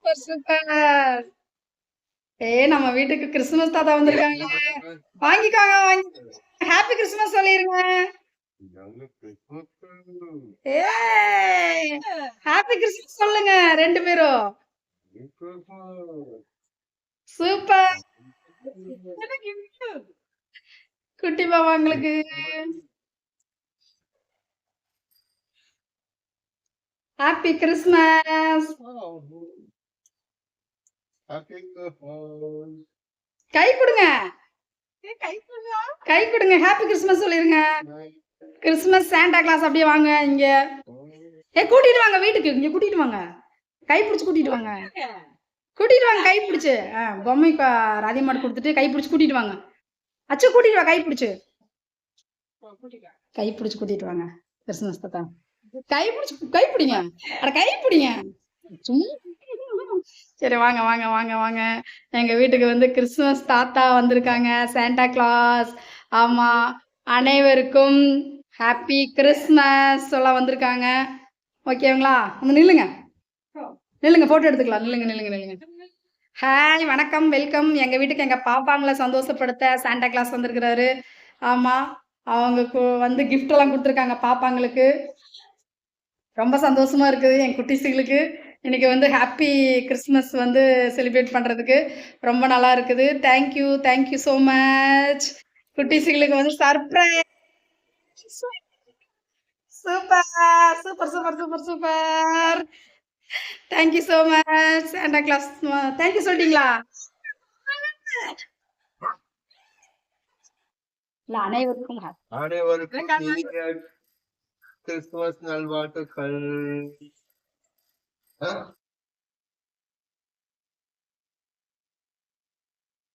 Super super. நம்ம வீட்டுக்கு Christmas தாத்தா வந்திருக்காங்க. வாங்கிக்கோங்க வாங்கி. ஹாப்பி கிறிஸ்துமஸ் சொல்லிருங்க. ஹாப்பி கிறிஸ்துமஸ் சொல்லுங்க 2 பேரும். சூப்பர். குட்டி பாப்பாங்களுக்கு ஹாப்பி கிறிஸ்மஸ். கை கொடுங்க. கை கொடுங்க. ஹாப்பி கிறிஸ்மஸ் சொல்லிருங்க. கிறிஸ்மஸ் சாண்டா கிளாஸ் அப்படியே வாங்க இங்க. கூட்டிட்டு வாங்க வீட்டுக்கு. இங்க கூட்டிட்டு வாங்க. கை பிடிச்சு கூட்டிட்டு வாங்க. கூட்டிட்டு வாங்க கை பிடிச்சு. பொம்மை ராதிமாடு கொடுத்துட்டு கை பிடிச்சு கூட்டிட்டு வாங்க. அச்சு கூட்டிட்டு வா கை பிடிச்சு. கை பிடிச்சு கூட்டிட்டு வாங்க. கிறிஸ்மஸ் தாத்தா கை பிடிச்சு கை பிடிங்க. அட கை பிடிங்க. சரி வாங்க வாங்க வாங்க வாங்க. எங்க வீட்டுக்கு வந்து கிறிஸ்துமஸ் தாத்தா வந்திருக்காங்க. Santa Claus. ஆமா, அனைவருக்கும் ஹாப்பி கிறிஸ்மஸ் சொல்ல வந்திருக்காங்க. ஓகேங்களா? வந்து நில்லுங்க நில்லுங்க, போட்டோ எடுத்துக்கலாம். நில்லுங்க நில்லுங்க நில்லுங்க. ஹாய், வணக்கம், வெல்கம். எங்க வீட்டுக்கு எங்க பாப்பாங்களை சந்தோஷப்படுத்த சாண்டா கிளாஸ் வந்திருக்கிறாரு. ஆமா, அவங்க வந்து கிஃப்ட் எல்லாம் கொடுத்துருக்காங்க பாப்பாங்களுக்கு. ரொம்ப சந்தோஷமா இருக்குது என் குட்டிஸுகளுக்கு. இன்னைக்கு வந்து ஹாப்பி கிறிஸ்மஸ் வந்து செலிப்ரேட் பண்றதுக்கு ரொம்ப நல்லா இருக்குது. Thank you thank you so much. குட்டிஸுகளுக்கு வந்து surprise. Super super super super super. Thank you so much Santa Claus. Thank you சொல்லிட்டீங்களா? இல்ல, அனைவருக்கும் கிறிஸ்துமஸ் நல்வாழ்த்துக்கள்.